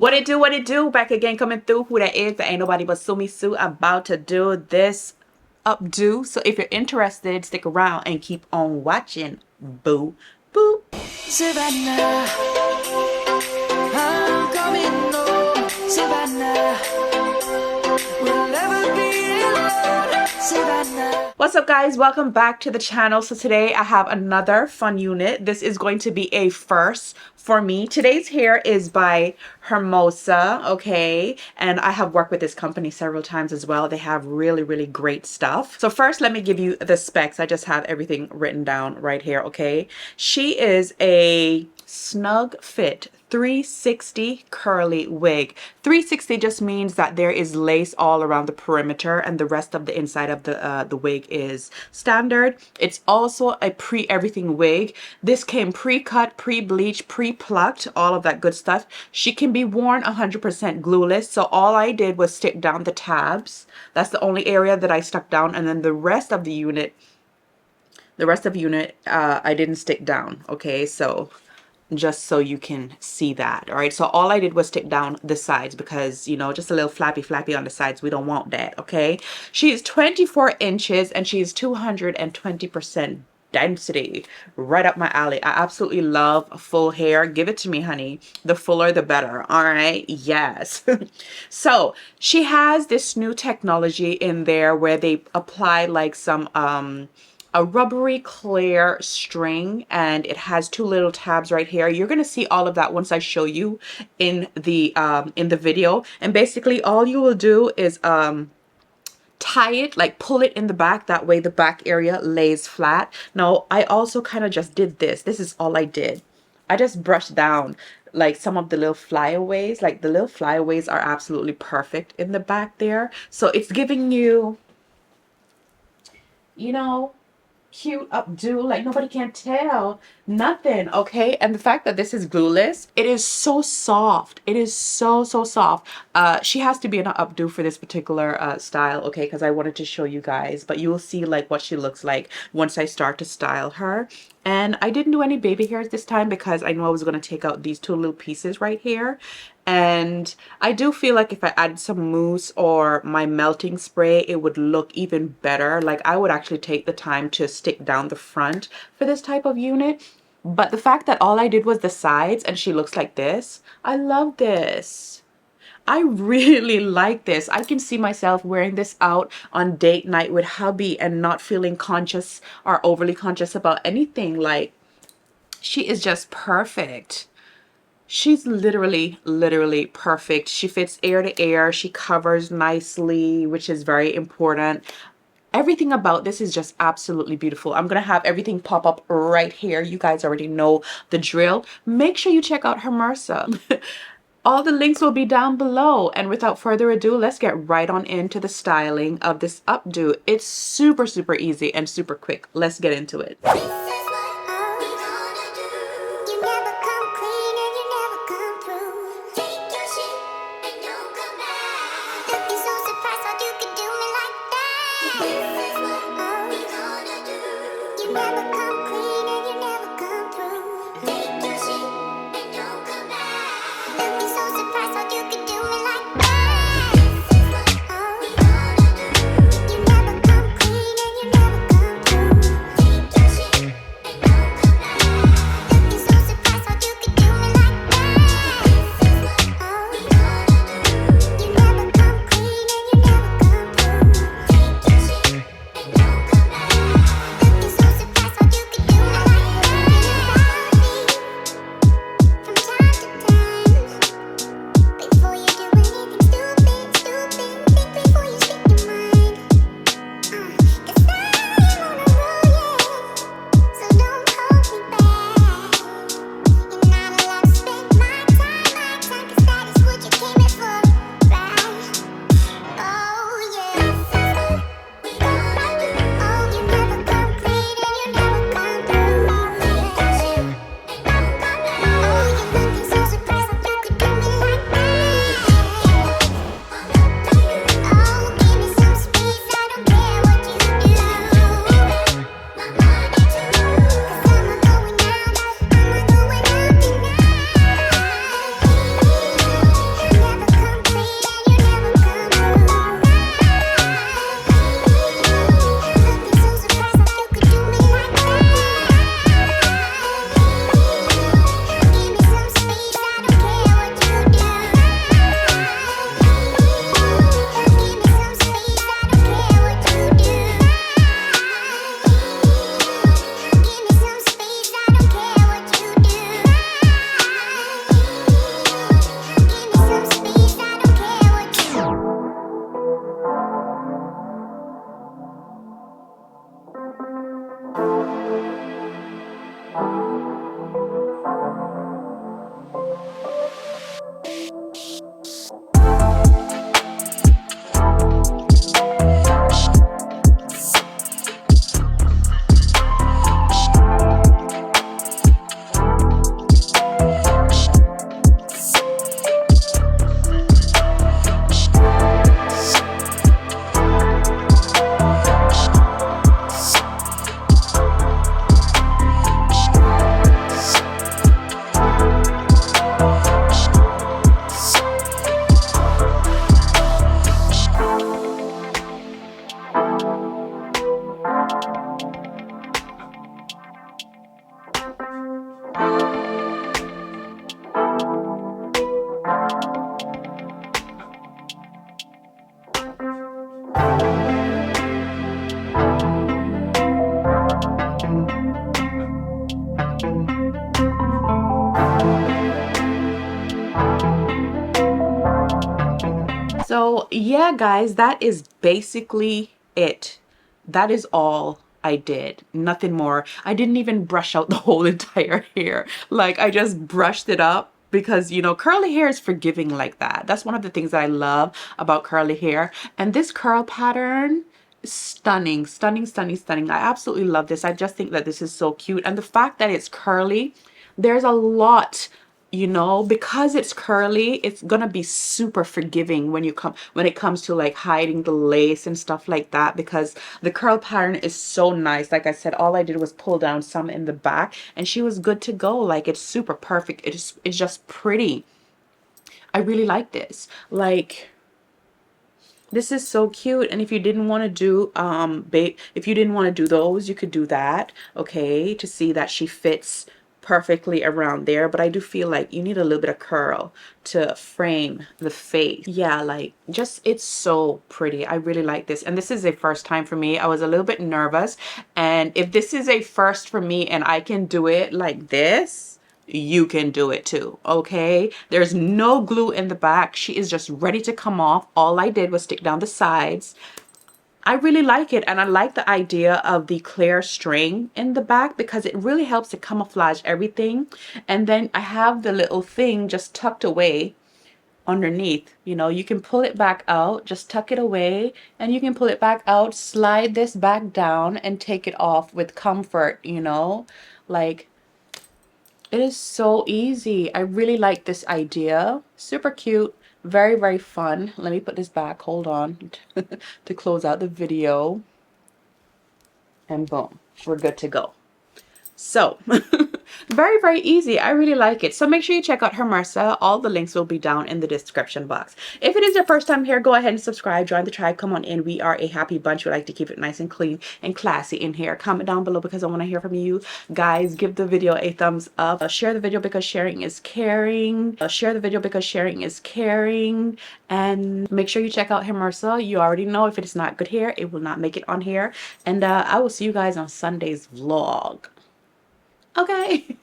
What it do? Back again, coming through. Who that is? That ain't nobody but Sumi Sue. About to do this updo. So if you're interested, stick around and keep on watching. Boo, boo. Savannah, I'm coming home. Savannah, we'll never be alone. Savannah. What's up, guys? Welcome back to the channel. So today I have another fun unit. This is going to be a first for me. Today's hair is by Hermosa, okay? And I have worked with this company several times as well. They have really great stuff. So first, let me give you the specs. I just have everything written down right here, okay? She is a Snug Fit 360 curly wig. 360 just means that there is lace all around the perimeter and the rest of the inside of the wig is standard. It's also a pre-everything wig. This came pre-cut, pre-bleached, pre-plucked, all of that good stuff. She can be worn 100% glueless. So all I did was stick down the tabs. That's the only area that I stuck down, and then the rest of the unit I didn't stick down, okay? So just so you can see that. All right, so all I did was stick down the sides because, you know, just a little flappy on the sides. We don't want that. Okay, she is 24 inches and she is 220% density. Right up my alley. I absolutely love full hair. Give it to me, honey. The fuller the better. All right, yes. So she has this new technology in there where they apply like some a rubbery clear string, and it has two little tabs right here. You're gonna see all of that once I show you in the video. And basically all you will do is tie it, like pull it in the back. That way the back area lays flat. Now I also kind of just did this. This is all I did. I just brushed down like some of the little flyaways. Like the little flyaways are absolutely perfect in the back there. So it's giving you, you know, cute updo, like nobody can tell nothing, okay? And the fact that this is glueless, it is so soft. It is so soft. She has to be an updo for this particular style, okay? Because I wanted to show you guys, but you will see like what she looks like once I start to style her. And I didn't do any baby hairs this time because I knew I was going to take out these two little pieces right here. And I do feel like if I add some mousse or my melting spray, it would look even better. Like I would actually take the time to stick down the front for this type of unit. But the fact that all I did was the sides and she looks like this, I love this. I really like this. I can see myself wearing this out on date night with hubby and not feeling conscious or overly conscious about anything. Like, she is just perfect. She's literally perfect. She fits ear to ear. She covers nicely, which is very important. Everything about this is just absolutely beautiful. I'm going to have everything pop up right here. You guys already know the drill. Make sure you check out Hermosa. All the links will be down below. And without further ado, let's get right on into the styling of this updo. It's super easy and super quick. Let's get into it. So yeah, guys, that is basically it. That is all I did. Nothing more. I didn't even brush out the whole entire hair. Like, I just brushed it up because, you know, curly hair is forgiving like that. That's one of the things that I love about curly hair. And this curl pattern, stunning, stunning, stunning, stunning. I absolutely love this. I just think that this is so cute. And the fact that it's curly, there's a lot, you know, because it's curly, it's gonna be super forgiving when it comes to like hiding the lace and stuff like that, because the curl pattern is so nice. Like I said, all I did was pull down some in the back and she was good to go. Like, it's super perfect. It's just pretty. I really like this. Like, this is so cute. And if you didn't want to do if you didn't want to do those, you could do that, okay, to see that she fits perfectly around there. But I do feel like you need a little bit of curl to frame the face. Yeah, like, just, it's so pretty. I really like this. And this is a first time for me. I was a little bit nervous, and if this is a first for me and I can do it like this, you can do it too, okay? There's no glue in the back. She is just ready to come off. All I did was stick down the sides. I really like it, and I like the idea of the clear string in the back because it really helps to camouflage everything. And then I have the little thing just tucked away underneath. You know, you can pull it back out, just tuck it away, and you can pull it back out, slide this back down, and take it off with comfort, you know? Like, it is so easy. I really like this idea. Super cute. Very, very fun. Let me put this back. Hold on to close out the video. And boom, we're good to go. So, very, very easy. I really like it. So make sure you check out Hermosa. All the links will be down in the description box. If it is your first time here, go ahead and subscribe. Join the tribe. Come on in. We are a happy bunch. We like to keep it nice and clean and classy in here. Comment down below because I want to hear from you guys. Give the video a thumbs up. Share the video because sharing is caring. Share the video because sharing is caring. And make sure you check out Hermosa. You already know if it is not good hair, it will not make it on here. And I will see you guys on Sunday's vlog. Okay.